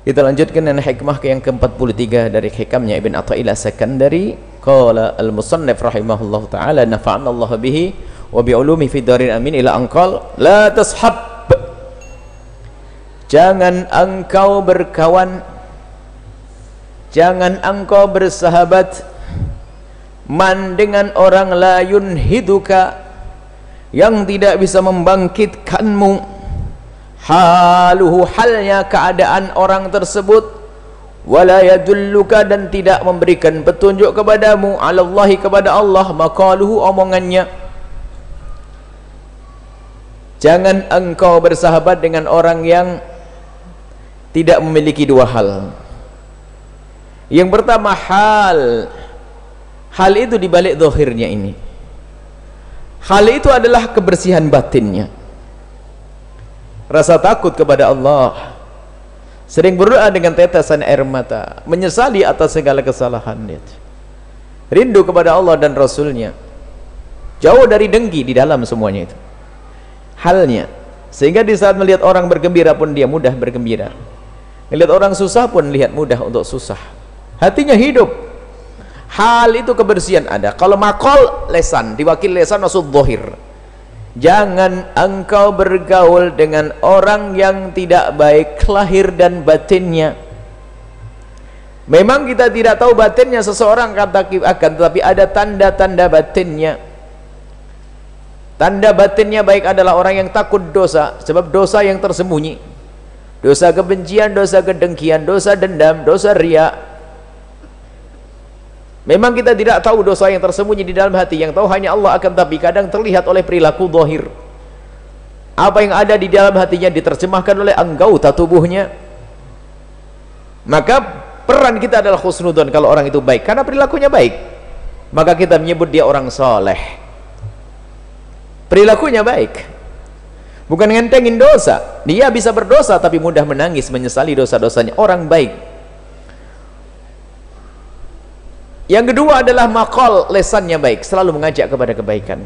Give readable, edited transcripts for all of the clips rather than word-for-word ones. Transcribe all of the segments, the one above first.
Kita lanjutkan dengan hikmah yang ke-43 dari hikamnya Ibn Athaillah As-Sakandari. Qala al-musannif rahimahullah ta'ala nafa'ana Allah bihi wa bi'ulumi fi darin amin ila anqal la tashab, jangan engkau berkawan, jangan engkau bersahabat man dengan orang la yunhiduka, yang tidak bisa membangkitkanmu, haluhu halnya keadaan orang tersebut, wala yadulluka dan tidak memberikan petunjuk kepadamu, alallahi kepada Allah, maqaluhu omongannya. Jangan engkau bersahabat dengan orang yang tidak memiliki dua hal. Yang pertama hal itu dibalik zahirnya ini. Hal itu adalah kebersihan batinnya, rasa takut kepada Allah, sering berdoa dengan tetesan air mata, menyesali atas segala kesalahannya, rindu kepada Allah dan Rasulnya, jauh dari dengki di dalam semuanya itu halnya, sehingga di saat melihat orang bergembira pun dia mudah bergembira, melihat orang susah pun lihat mudah untuk susah, hatinya hidup. Hal itu kebersihan ada. Kalau maqal lesan, diwakil lesan maksud zahir. Jangan engkau bergaul dengan orang yang tidak baik lahir dan batinnya. Memang kita tidak tahu batinnya seseorang akan, tetapi ada tanda-tanda batinnya. Tanda batinnya baik adalah orang yang takut dosa, sebab dosa yang tersembunyi, dosa kebencian, dosa kedengkian, dosa dendam, dosa riya. Memang kita tidak tahu dosa yang tersembunyi di dalam hati, yang tahu hanya Allah, akan tapi kadang terlihat oleh perilaku zahir. Apa yang ada di dalam hatinya diterjemahkan oleh anggota tubuhnya. Maka peran kita adalah husnudzon kalau orang itu baik, karena perilakunya baik, maka kita menyebut dia orang soleh. Perilakunya baik, bukan ngentengin dosa. Dia bisa berdosa tapi mudah menangis menyesali dosa-dosanya. Orang baik. Yang kedua adalah maqal, lesannya baik, selalu mengajak kepada kebaikan.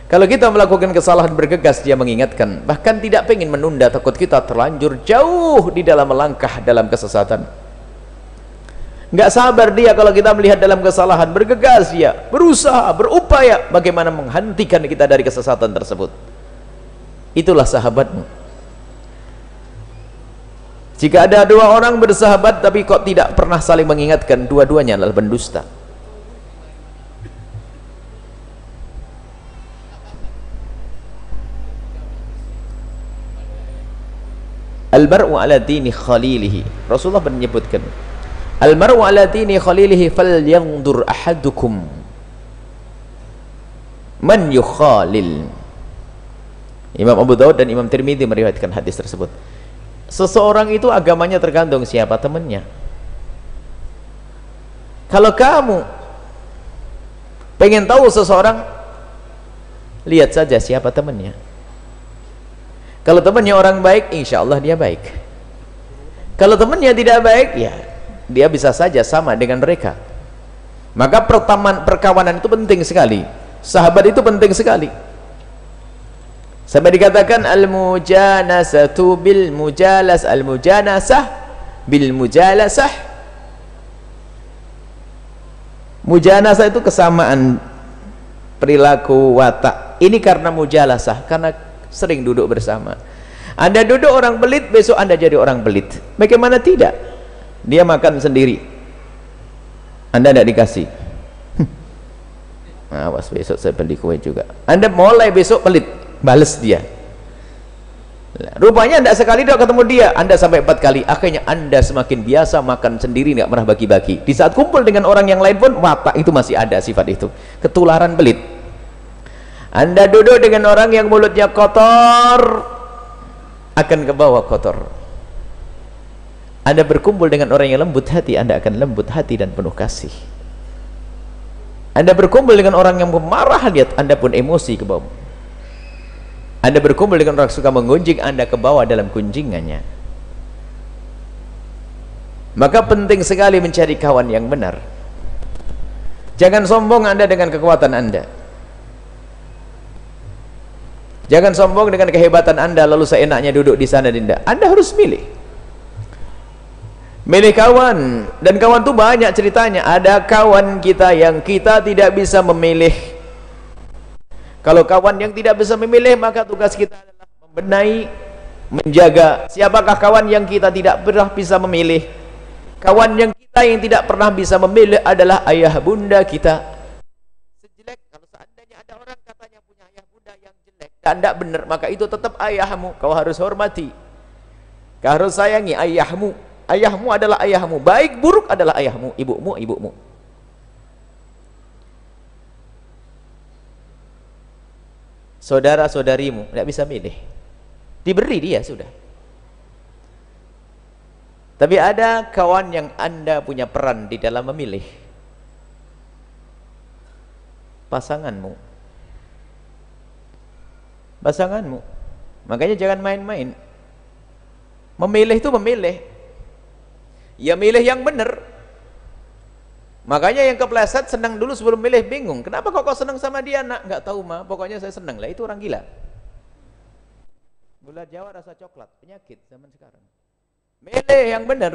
Kalau kita melakukan kesalahan bergegas, dia mengingatkan, bahkan tidak ingin menunda, takut kita terlanjur jauh di dalam melangkah dalam kesesatan. Nggak sabar dia kalau kita melihat dalam kesalahan, bergegas dia, berusaha, berupaya bagaimana menghentikan kita dari kesesatan tersebut. Itulah sahabatmu. Jika ada dua orang bersahabat tapi kok tidak pernah saling mengingatkan, dua-duanya adalah pendusta. Al-mar'u ala dini khalilihi. Rasulullah menyebutkan, al-mar'u ala dini khalilihi falyanzur ahadukum man yukhalil. Imam Abu Daud dan Imam Tirmidzi meriwayatkan hadis tersebut. Seseorang itu agamanya tergantung siapa temannya. Kalau kamu pengen tahu seseorang, lihat saja siapa temannya. Kalau temannya orang baik, insya Allah dia baik. Kalau temannya tidak baik, ya dia bisa saja sama dengan mereka. Maka perkawanan itu penting sekali. Sahabat itu penting sekali. Sampai dikatakan al-mujanasatu bil mujalas, al-mujanasah bil mujalasah. Mujanasah itu kesamaan perilaku, watak. Ini karena mujalasah, karena sering duduk bersama. Anda duduk orang pelit, besok Anda jadi orang pelit. Bagaimana tidak? Dia makan sendiri, Anda tidak dikasih. Awas besok saya beli kue juga. Anda mulai besok pelit, balas dia. Rupanya tidak sekali tidak ketemu dia, Anda sampai 4 kali. Akhirnya Anda semakin biasa makan sendiri, nggak pernah bagi-bagi. Di saat kumpul dengan orang yang lain pun watak itu masih ada, sifat itu, ketularan pelit. Anda duduk dengan orang yang mulutnya kotor, akan ke bawah kotor. Anda berkumpul dengan orang yang lembut hati, Anda akan lembut hati dan penuh kasih. Anda berkumpul dengan orang yang pemarah, lihat Anda pun emosi ke bawah. Anda berkumpul dengan orang suka menggunjing, Anda ke bawah dalam kunjingannya. Maka penting sekali mencari kawan yang benar. Jangan sombong Anda dengan kekuatan Anda. Jangan sombong dengan kehebatan Anda lalu seenaknya duduk di sana dinda. Anda harus milih. Milih kawan, dan kawan tuh banyak ceritanya. Ada kawan kita yang kita tidak bisa memilih. Kalau kawan yang tidak bisa memilih, maka tugas kita adalah membenahi, menjaga. Siapakah kawan yang kita tidak pernah bisa memilih? Kawan yang kita yang tidak pernah bisa memilih adalah ayah bunda kita. Sejelek, kalau seandainya ada orang katanya punya ayah bunda yang jelek dan tidak benar, maka itu tetap ayahmu. Kau harus hormati, kau harus sayangi ayahmu. Ayahmu adalah ayahmu, baik buruk adalah ayahmu, ibumu, ibumu. Saudara-saudarimu tidak bisa milih, diberi dia sudah. Tapi ada kawan yang Anda punya peran di dalam memilih. Pasanganmu. Pasanganmu. Makanya jangan main-main. Memilih itu memilih. Ya milih yang benar. Makanya yang kepleset senang dulu sebelum milih bingung. Kenapa kok kau senang sama dia nak? Nggak tahu mah, pokoknya saya senang. Lah itu orang gila. Gula Jawa rasa coklat, penyakit zaman sekarang. Milih yang benar.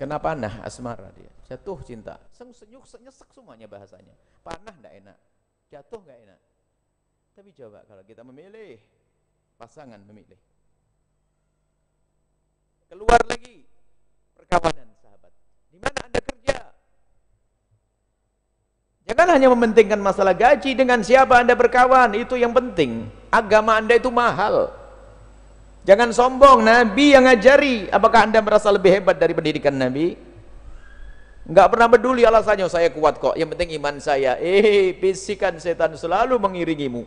Kenapa panah asmara dia? Jatuh cinta. Senyuk nyesek semuanya bahasanya. Panah enggak enak. Jatuh enggak enak. Tapi coba kalau kita memilih, pasangan memilih. Keluar lagi perkawanan sahabat. Di mana Anda kerja? Jangan hanya mementingkan masalah gaji, dengan siapa Anda berkawan, itu yang penting. Agama Anda itu mahal. Jangan sombong, Nabi yang ngajari. Apakah Anda merasa lebih hebat dari pendidikan Nabi? Enggak pernah peduli alasannya, saya kuat kok, yang penting iman saya. Bisikan setan selalu mengiringimu.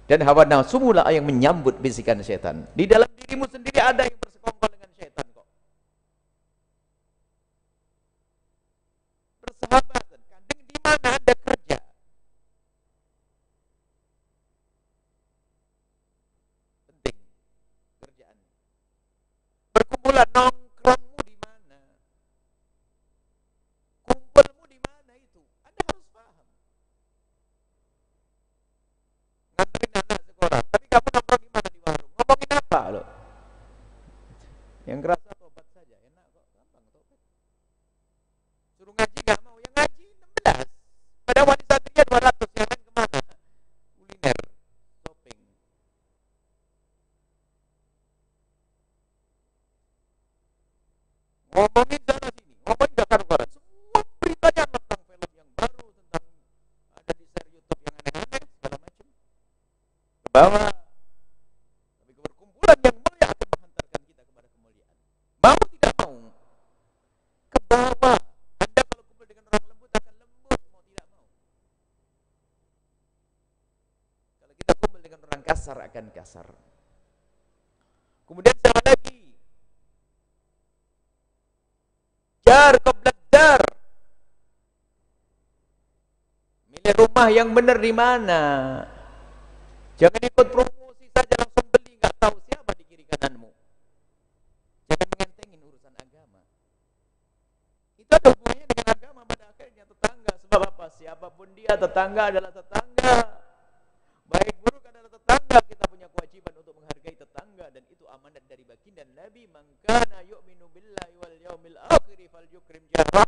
Dan hawa nafsumu lah yang menyambut bisikan setan. Di dalam dirimu sendiri ada yang bersekongkol dengan setan kok. Persahabatan, kandeng di mana Anda kerja? Penting kerjaan. Berkumpulan, nongkrongmu di mana? Kumpulmu di mana itu? Anda harus paham. Nganterin anak sekolah, tapi kamu nongkrong di mana di warung? Ngomongin apa lo? Yang kerasa tobat saja, enak kok, gampang tobat. Suruh ngaji nggak mau, yang ngaji 16. Pada wanita satria 200, yang lain kemana? Kuliner, shopping. Ngomongin sana sini, ngomongin Jakarta. Semua beritanya tentang film yang baru, tentang ada di share YouTube yang aneh-aneh, segala macam. Ke bawah. Tapi berkumpulan yang mulia akan menghantarkan kita kepada kemuliaan. Mau tidak mau, ke bawah. Anda kalau kumpul dengan orang lembut akan lembut, mau tidak mau. Kalau kita kumpul dengan orang kasar akan kasar. Kemudian sama lagi, jar qoblat dar. Milih rumah yang benar di mana. Jangan ikut promosi saja langsung beli, nggak tahu siapa di kiri kananmu. Jangan mengentengin urusan agama. Itu ada hubungannya dengan agama pada akhirnya. Tetangga, sebab apa? Siapapun dia, tetangga adalah tetangga. Baik buruk adalah tetangga. Kita punya kewajiban untuk menghargai tetangga, dan itu amanat dari baginda Nabi. Man kana yu'minu billahi wal yaumil akhir falyukrim jarrah.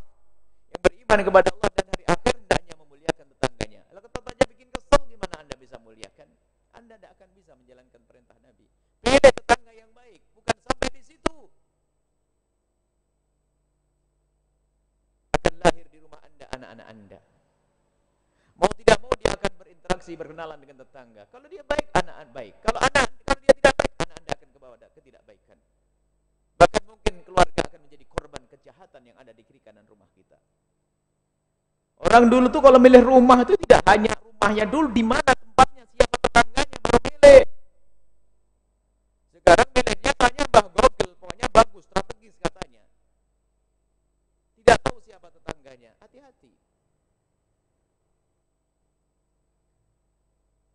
Yang beriman kepada Allah dan hari akhir hendaknya memuliakan tetangganya. Kalau tetangganya bikin kesel, gimana Anda bisa muliakan? Anda tidak akan bisa menjalankan perintah Nabi. Pilih tetangga yang baik, bukan sampai di situ. Akan lahir di rumah Anda anak-anak Anda. Mau tidak mau dia akan berinteraksi, berkenalan dengan tetangga. Kalau dia baik, anak-anak baik. Kalau dia tidak baik, anak Anda akan ke bawah ketidakbaikan. Bahkan mungkin keluarga akan menjadi korban kejahatan yang ada di kiri kanan rumah kita. Orang dulu tuh kalau milih rumah itu tidak hanya rumahnya dulu, di mana tempatnya, siapa tetangganya, baru milih. Sekarang milihnya tanya Mbah Google, pokoknya bagus, strategis katanya. Tidak tahu siapa tetangganya, hati-hati.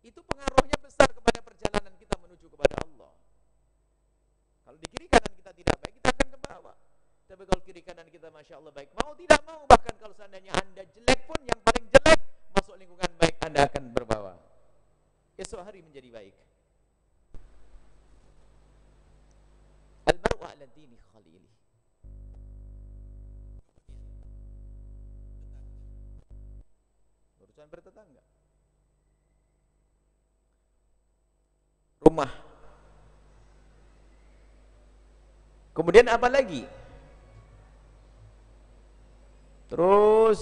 Itu pengaruhnya besar kepada perjalanan kita menuju kepada Allah. Kalau di kiri kanan kita tidak baik, kita akan ke bawah. Tapi kalau kiri kanan kita Masya Allah baik, mau tidak mau, bahkan kalau seandainya Anda jelek pun, yang paling jelek masuk lingkungan baik, Anda akan berbawa. Esok hari menjadi baik. ala dini khalili. Urusan bertetangga. Rumah. Kemudian apa lagi? Terus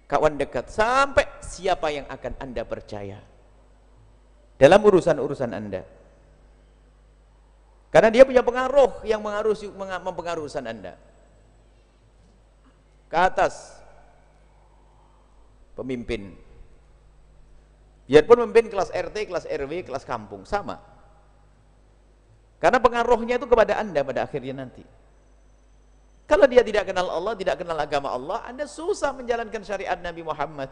kawan dekat, sampai siapa yang akan Anda percaya dalam urusan-urusan Anda. Karena dia punya pengaruh yang mempengaruhi urusan Anda. Ke atas, pemimpin. Biarpun memimpin kelas RT, kelas RW, kelas kampung, sama. Karena pengaruhnya itu kepada Anda pada akhirnya nanti. Kalau dia tidak kenal Allah, tidak kenal agama Allah, Anda susah menjalankan syariat Nabi Muhammad.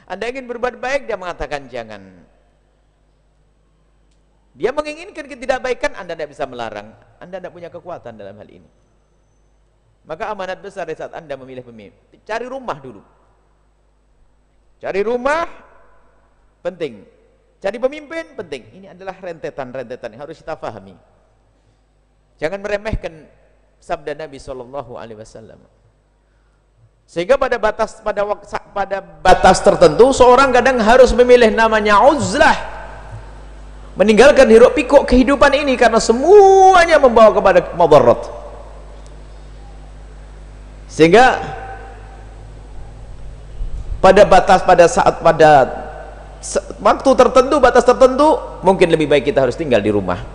Anda ingin berbuat baik, dia mengatakan jangan. Dia menginginkan ketidakbaikan, Anda tidak bisa melarang. Anda tidak punya kekuatan dalam hal ini. Maka amanat besar di saat Anda memilih pemimpin. Cari rumah dulu. Cari rumah, penting. Cari pemimpin, penting. Ini adalah rentetan-rentetan yang harus kita pahami. Jangan meremehkan sabda Nabi SAW. Sehingga pada batas tertentu seorang kadang harus memilih namanya uzlah, meninggalkan hiruk pikuk kehidupan ini karena semuanya membawa kepada madarat. Sehingga pada waktu tertentu, batas tertentu, mungkin lebih baik kita harus tinggal di rumah.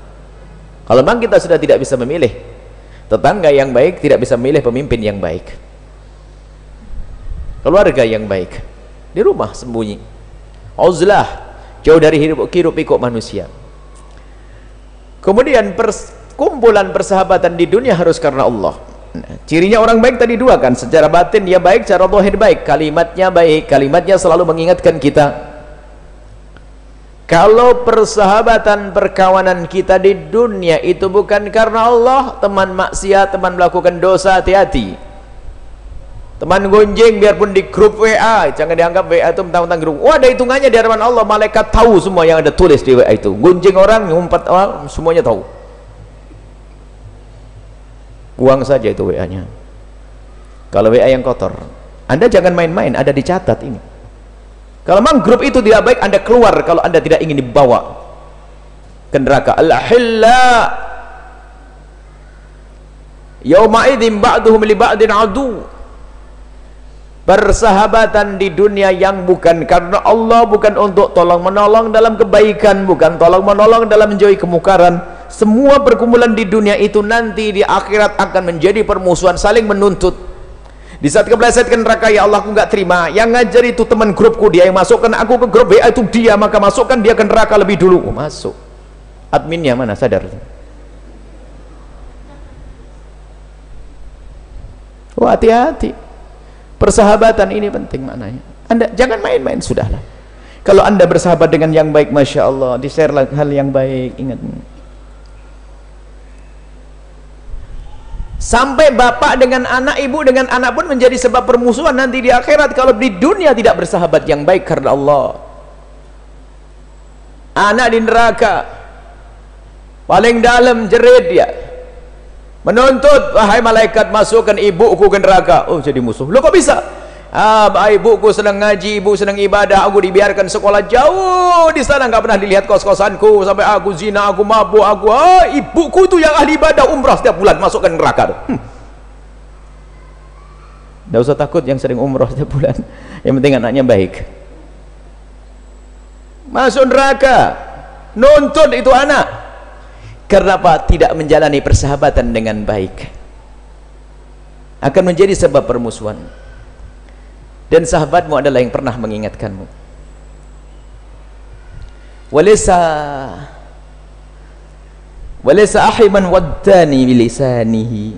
Kalau memang kita sudah tidak bisa memilih tetangga yang baik, tidak bisa memilih pemimpin yang baik, keluarga yang baik, di rumah sembunyi, uzlah, jauh dari hiruk pikuk manusia. Kemudian kumpulan persahabatan di dunia harus karena Allah. Nah, cirinya orang baik tadi dua kan, secara batin dia baik, secara zahir baik, kalimatnya baik, kalimatnya selalu mengingatkan kita. Kalau persahabatan perkawanan kita di dunia itu bukan karena Allah, teman maksiat, teman melakukan dosa, hati-hati. Teman gonjeng biarpun di grup WA, jangan dianggap WA itu mentang-mentang grup. Oh, ada hitungannya di hadapan Allah, malaikat tahu semua yang ada tulis di WA itu. Gonjeng orang, ngumpat orang, semuanya tahu. Buang saja itu WA-nya. Kalau WA yang kotor, Anda jangan main-main, ada dicatat ini. Kalau memang grup itu tidak baik, Anda keluar kalau Anda tidak ingin dibawa ke neraka. Al-hilla yauma idzin ba'duhum li ba'din adu. Persahabatan di dunia yang bukan karena Allah, bukan untuk tolong menolong dalam kebaikan, bukan tolong menolong dalam menjauhi kemungkaran. Semua perkumpulan di dunia itu nanti di akhirat akan menjadi permusuhan, saling menuntut. Di saat kepleset ke neraka, ya Allah aku nggak terima, yang ngajar itu teman grupku, dia yang masukkan aku ke grup WA itu dia, maka masukkan dia ke neraka lebih dulu. Masuk adminnya mana, sadar? Oh, hati-hati, persahabatan ini penting maknanya. Anda jangan main-main, sudahlah. Kalau Anda bersahabat dengan yang baik, Masya Allah, di-share hal yang baik, ingat. Sampai bapak dengan anak, ibu dengan anak pun menjadi sebab permusuhan nanti di akhirat kalau di dunia tidak bersahabat yang baik karena Allah. Anak di neraka paling dalam jerit dia menuntut, wahai malaikat masukkan ibuku ke neraka. Oh, jadi musuh. Loh kok bisa? Ibuku senang ngaji, ibu senang ibadah, aku dibiarkan sekolah jauh di sana, nggak pernah dilihat kos-kosanku, sampai aku zina, aku mabuk, ibuku tuh yang ahli ibadah umrah setiap bulan, masukkan neraka. Nggak usah takut yang sering umrah setiap bulan, yang penting anaknya baik. Masuk neraka, nuntut itu anak. Kenapa tidak menjalani persahabatan dengan baik? Akan menjadi sebab permusuhan. Dan sahabatmu adalah yang pernah mengingatkanmu. Walaysa ahiman waddani bilisanihi.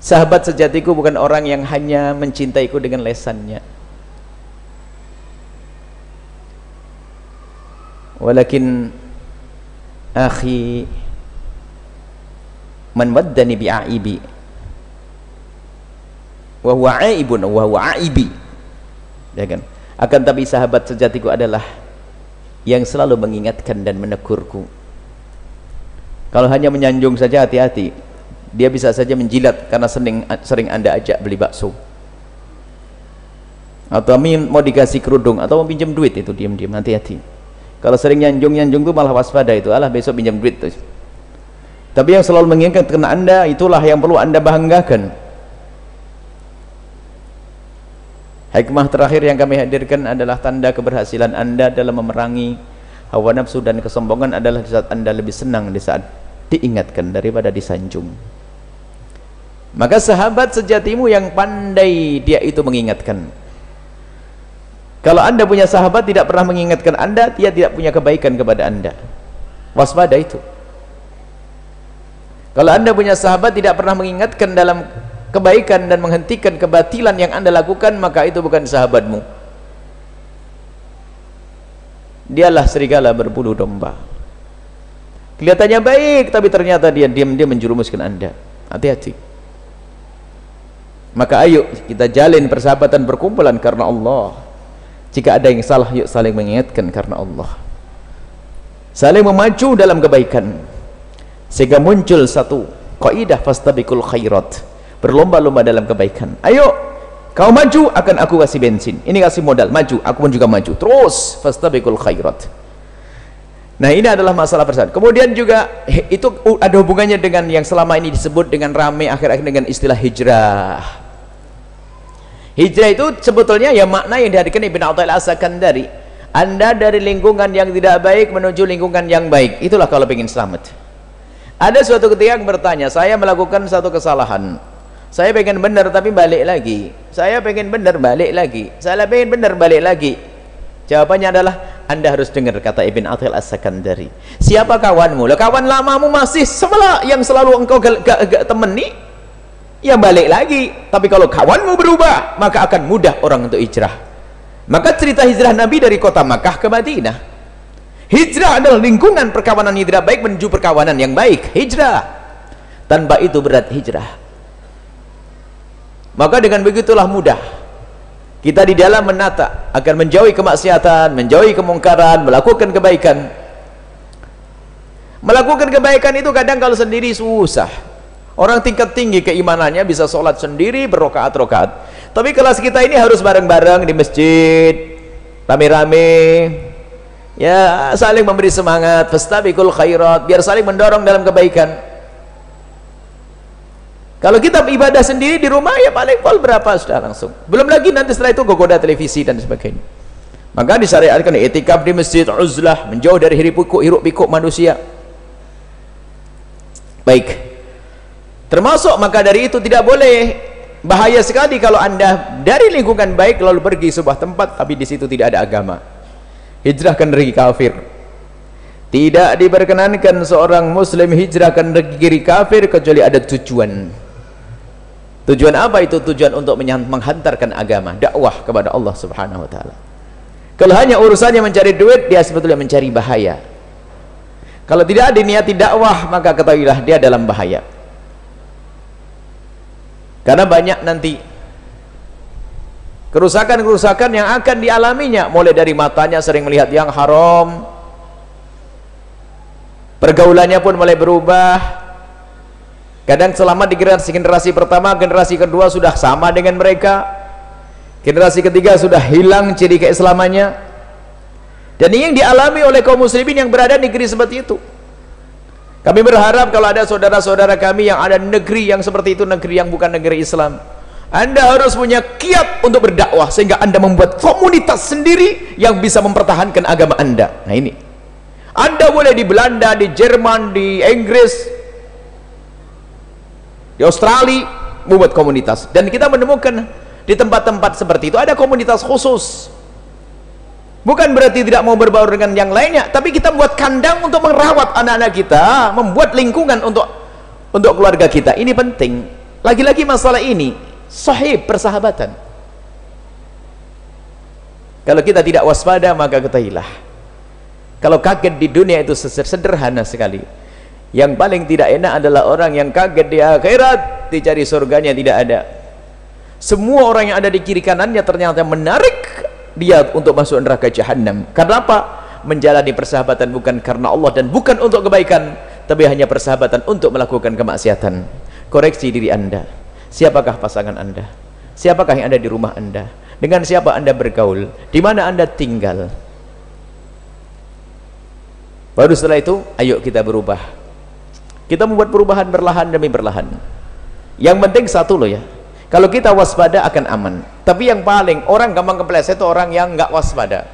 Sahabat sejatiku bukan orang yang hanya mencintaiku dengan lesannya, walakin akhi man waddani bi'aibi wa huwa aibun wa huwa aibi, ya kan? Akan tapi sahabat sejatiku adalah yang selalu mengingatkan dan menegurku Kalau hanya menyanjung saja hati-hati, dia bisa saja menjilat karena sering Anda ajak beli bakso, atau mau dikasih kerudung, atau mau pinjam duit, itu diam-diam, hati-hati. Kalau sering nyanjung itu malah waspada, itu alah besok pinjam duit tuh. Tapi yang selalu mengingatkan Anda, itulah yang perlu Anda banggakan. Hikmah terakhir yang kami hadirkan adalah tanda keberhasilan Anda dalam memerangi hawa nafsu dan kesombongan adalah di saat Anda lebih senang di saat diingatkan daripada disanjung. Maka sahabat sejatimu yang pandai, dia itu mengingatkan. Kalau Anda punya sahabat tidak pernah mengingatkan Anda, dia tidak punya kebaikan kepada Anda. Waspada itu. Kalau Anda punya sahabat tidak pernah mengingatkan dalam kebaikan dan menghentikan kebatilan yang Anda lakukan, maka itu bukan sahabatmu. Dialah serigala berbulu domba. Kelihatannya baik, tapi ternyata dia diam-diam menjerumuskan Anda. Hati-hati. Maka ayo kita jalin persahabatan, perkumpulan karena Allah. Jika ada yang salah, yuk saling mengingatkan karena Allah. Saling memacu dalam kebaikan, sehingga muncul satu kaidah fastabiqul khairat, berlomba-lomba dalam kebaikan. Ayo kau maju, akan aku kasih bensin, ini kasih modal, maju, aku pun juga maju, terus fastabiqul khairat. Nah, ini adalah masalah persahabatan. Kemudian juga itu ada hubungannya dengan yang selama ini disebut dengan rame akhir-akhir dengan istilah hijrah. Hijrah itu sebetulnya ya makna yang dihadirkan Ibn Athaillah As-Sakandari, Anda dari lingkungan yang tidak baik menuju lingkungan yang baik. Itulah kalau ingin selamat. Ada suatu ketika yang bertanya, saya melakukan satu kesalahan, saya pengen benar tapi balik lagi, saya pengen benar balik lagi, saya pengen benar balik lagi. Jawabannya adalah, Anda harus dengar kata Ibn Athaillah As-Sakandari. Siapa kawanmu? Lah, kawan lamamu masih sebelah yang selalu engkau temani, ya balik lagi. Tapi kalau kawanmu berubah, maka akan mudah orang untuk hijrah. Maka cerita hijrah Nabi dari kota Makkah ke Madinah. Hijrah adalah lingkungan perkawanan yang tidak baik menuju perkawanan yang baik. Hijrah. Tanpa itu berat hijrah. Maka dengan begitulah mudah kita di dalam menata agar menjauhi kemaksiatan, menjauhi kemungkaran, melakukan kebaikan. Melakukan kebaikan itu kadang kalau sendiri susah. Orang tingkat tinggi keimanannya bisa sholat sendiri berrokaat-rokaat, tapi kelas kita ini harus bareng-bareng di masjid, rame-rame, ya saling memberi semangat, fastabiqul khairat, biar saling mendorong dalam kebaikan. Kalau kita ibadah sendiri di rumah, ya paling pol berapa sudah langsung, belum lagi nanti setelah itu gogoda televisi dan sebagainya. Maka disyariatkan i'tikaf di masjid, uzlah, menjauh dari hiruk pikuk manusia. Baik, termasuk maka dari itu tidak boleh, bahaya sekali kalau Anda dari lingkungan baik lalu pergi sebuah tempat tapi di situ tidak ada agama. Hijrah ke negeri kafir. Tidak diperkenankan seorang muslim hijrah ke negeri kafir kecuali ada tujuan. Tujuan apa itu? Tujuan untuk menghantarkan agama, dakwah kepada Allah Subhanahu wa taala. Kalau hanya urusannya mencari duit, dia sebetulnya mencari bahaya. Kalau tidak ada niati dakwah, maka ketahuilah dia dalam bahaya. Karena banyak nanti kerusakan-kerusakan yang akan dialaminya, mulai dari matanya sering melihat yang haram, pergaulannya pun mulai berubah. Kadang selama di generasi pertama, generasi kedua sudah sama dengan mereka, generasi ketiga sudah hilang ciri keislamannya. Dan ini yang dialami oleh kaum muslimin yang berada di negeri seperti itu. Kami berharap kalau ada saudara-saudara kami yang ada negeri yang seperti itu, negeri yang bukan negeri Islam, Anda harus punya kiat untuk berdakwah sehingga Anda membuat komunitas sendiri yang bisa mempertahankan agama Anda. Nah ini, Anda boleh di Belanda, di Jerman, di Inggris, di Australia membuat komunitas. Dan kita menemukan di tempat-tempat seperti itu ada komunitas khusus. Bukan berarti tidak mau berbaur dengan yang lainnya, tapi kita buat kandang untuk merawat anak-anak kita, membuat lingkungan untuk keluarga kita. Ini penting. Lagi-lagi masalah ini sahib persahabatan. Kalau kita tidak waspada, maka ketahuilah, kalau kaget di dunia itu sederhana sekali. Yang paling tidak enak adalah orang yang kaget di akhirat, dicari surganya tidak ada. Semua orang yang ada di kiri kanannya ternyata menarik dia untuk masuk neraka jahanam. Karena apa? Menjalani persahabatan bukan karena Allah dan bukan untuk kebaikan, tapi hanya persahabatan untuk melakukan kemaksiatan. Koreksi diri Anda. Siapakah pasangan Anda? Siapakah yang ada di rumah Anda? Dengan siapa Anda bergaul? Di mana Anda tinggal? Baru setelah itu, ayo kita berubah. Kita membuat perubahan berlahan demi berlahan. Yang penting satu loh ya, kalau kita waspada akan aman. Tapi yang paling orang gampang kepleset itu orang yang nggak waspada.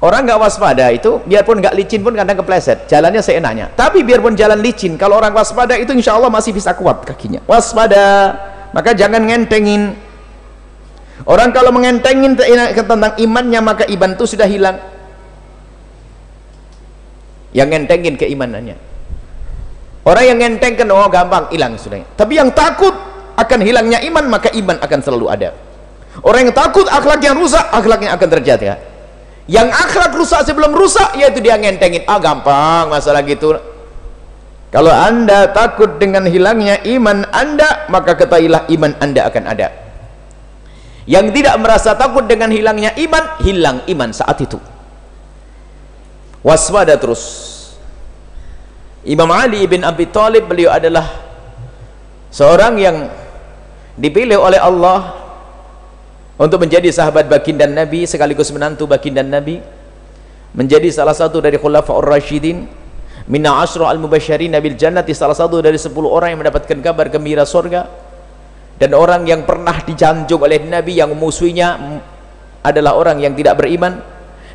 Orang nggak waspada itu biarpun nggak licin pun kadang kepleset, jalannya seenaknya. Tapi biarpun jalan licin, kalau orang waspada itu insya Allah masih bisa kuat kakinya. Waspada, maka jangan ngentengin. Orang kalau mengentengin tentang imannya, maka iman itu sudah hilang. Yang ngentengin keimanannya. Orang yang ngentengkan, oh gampang, hilang sudah. Tapi yang takut akan hilangnya iman, maka iman akan selalu ada. Orang yang takut akhlaknya rusak, akhlaknya akan terjaga. Yang akhlak rusak sebelum rusak, yaitu dia ngentengin. Ah gampang masalah gitu. Kalau Anda takut dengan hilangnya iman Anda, maka ketahuilah iman Anda akan ada. Yang tidak merasa takut dengan hilangnya iman, hilang iman saat itu. Waspada terus. Imam Ali bin Abi Thalib, beliau adalah seorang yang dipilih oleh Allah untuk menjadi sahabat baginda Nabi, sekaligus menantu baginda Nabi, menjadi salah satu dari khulafaur rasyidin, minna asyra al-mubasysyirin bil jannati, salah satu dari 10 orang yang mendapatkan kabar gembira surga, dan orang yang pernah dijanjung oleh Nabi yang memusuhinya adalah orang yang tidak beriman,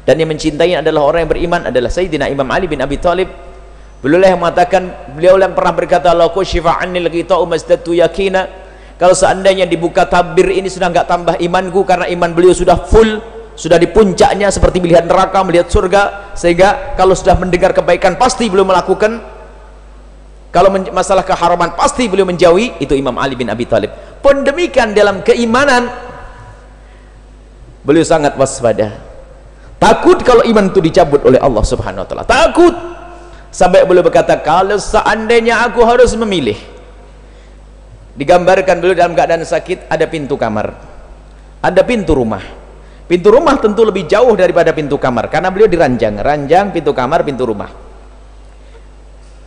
dan yang mencintai adalah orang yang beriman, adalah Sayyidina Imam Ali bin Abi Thalib. Beliau yang mengatakan, beliau yang pernah berkata, la kushifa anil ghita'u masdatu yakina, kalau seandainya dibuka tabir ini sudah enggak tambah imanku, karena iman beliau sudah full, sudah di puncaknya seperti melihat neraka, melihat surga, sehingga kalau sudah mendengar kebaikan pasti beliau melakukan, kalau masalah keharaman pasti beliau menjauhi. Itu Imam Ali bin Abi Thalib. Pun demikian dalam keimanan beliau sangat waspada, takut kalau iman itu dicabut oleh Allah Subhanahu wa taala, takut sampai beliau berkata, kalau seandainya aku harus memilih. Digambarkan beliau dalam keadaan sakit, ada pintu kamar, ada pintu rumah. Pintu rumah tentu lebih jauh daripada pintu kamar, karena beliau diranjang, ranjang pintu kamar, pintu rumah.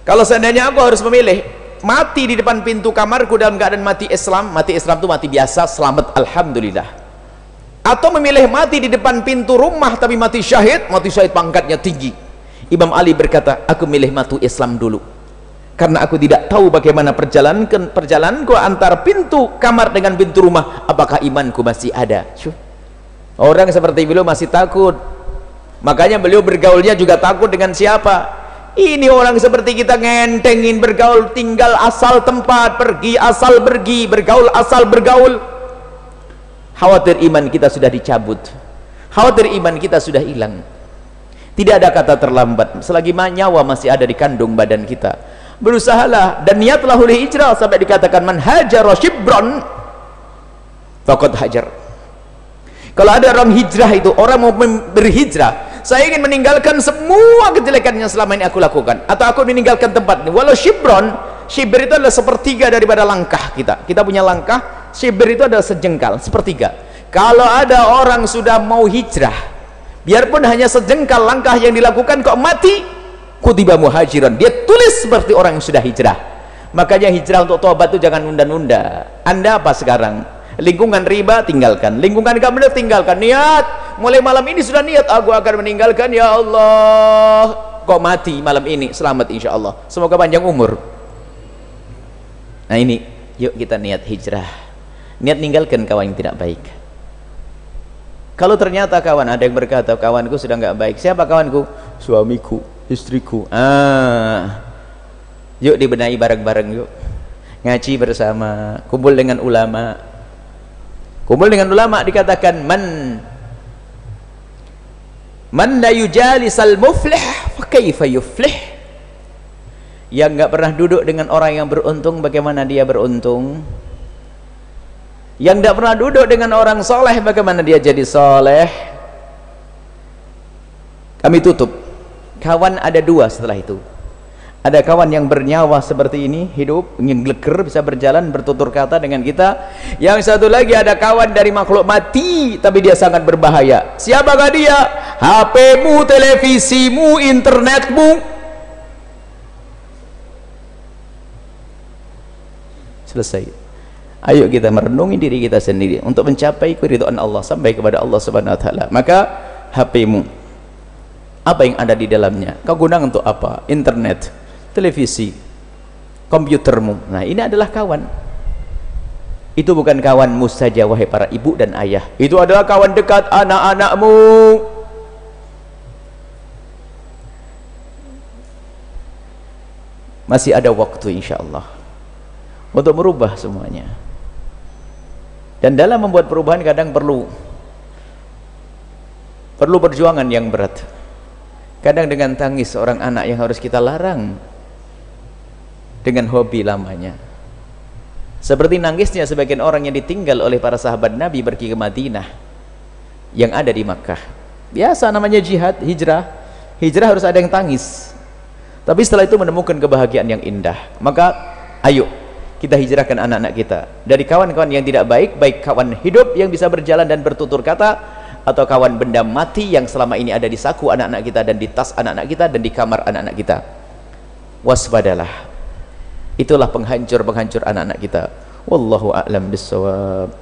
Kalau seandainya aku harus memilih, mati di depan pintu kamarku dalam keadaan mati Islam itu mati biasa, selamat alhamdulillah, atau memilih mati di depan pintu rumah tapi mati syahid pangkatnya tinggi. Imam Ali berkata, aku milih mati Islam dulu, karena aku tidak tahu bagaimana perjalananku antara pintu kamar dengan pintu rumah, apakah imanku masih ada. Orang seperti beliau masih takut, makanya beliau bergaulnya juga takut dengan siapa. Ini orang seperti kita ngentengin bergaul, tinggal asal tempat, pergi asal pergi, bergaul asal bergaul. Khawatir iman kita sudah dicabut, khawatir iman kita sudah hilang. Tidak ada kata terlambat selagi nyawa masih ada di kandung badan kita. Berusahalah dan niatlah oleh hijrah, sampai dikatakan man hajara shibran faqad hajar. Kalau ada orang hijrah, itu orang mau berhijrah, saya ingin meninggalkan semua kejelekan yang selama ini aku lakukan, atau aku meninggalkan tempat ini. Walau shibron, shibir itu adalah sepertiga daripada langkah kita. Kita punya langkah, shibir itu adalah sejengkal, sepertiga. Kalau ada orang sudah mau hijrah, biarpun hanya sejengkal langkah yang dilakukan kok mati, kutiba muhajiran, dia tulis seperti orang yang sudah hijrah. Makanya hijrah untuk tobat itu jangan nunda-nunda. Anda apa sekarang? Lingkungan riba tinggalkan, lingkungan gak benar tinggalkan. Niat, mulai malam ini sudah niat, aku akan meninggalkan, ya Allah. Kok mati malam ini, selamat insya Allah, semoga panjang umur. Nah ini, yuk kita niat hijrah, niat ninggalkan kawan yang tidak baik. Kalau ternyata kawan ada yang berkata, kawanku sudah nggak baik. Siapa kawanku? Suamiku, istriku. Yuk dibenahi bareng-bareng, yuk ngaji bersama, kumpul dengan ulama. Kumpul dengan ulama, dikatakan man la yujalisal muflih fa kaifa yuflih. Yang nggak pernah duduk dengan orang yang beruntung, bagaimana dia beruntung? Yang tidak pernah duduk dengan orang soleh, bagaimana dia jadi soleh? Kami tutup. Kawan ada dua setelah itu. Ada kawan yang bernyawa seperti ini, hidup, ngegleger, bisa berjalan, bertutur kata dengan kita. Yang satu lagi ada kawan dari makhluk mati, tapi dia sangat berbahaya. Siapakah dia? HP-mu, televisimu, internetmu. Selesai. Ayo kita merenungi diri kita sendiri untuk mencapai keridhaan Allah sampai kepada Allah Subhanahu wa taala. Maka HP-mu, apa yang ada di dalamnya? Kau gunakan untuk apa? Internet, televisi, komputermu. Nah, ini adalah kawan. Itu bukan kawanmu saja wahai para ibu dan ayah. Itu adalah kawan dekat anak-anakmu. Masih ada waktu insyaallah untuk merubah semuanya. Dan dalam membuat perubahan kadang perlu perjuangan yang berat. Kadang dengan tangis seorang anak yang harus kita larang dengan hobi lamanya. Seperti nangisnya sebagian orang yang ditinggal oleh para sahabat Nabi pergi ke Madinah yang ada di Makkah. Biasa namanya jihad, hijrah. Hijrah harus ada yang tangis. Tapi setelah itu menemukan kebahagiaan yang indah. Maka ayo kita hijrahkan anak-anak kita dari kawan-kawan yang tidak baik, baik kawan hidup yang bisa berjalan dan bertutur kata, atau kawan benda mati yang selama ini ada di saku anak-anak kita dan di tas anak-anak kita dan di kamar anak-anak kita. Waspadalah. Itulah penghancur-penghancur anak-anak kita. Wallahu a'lam bissawab.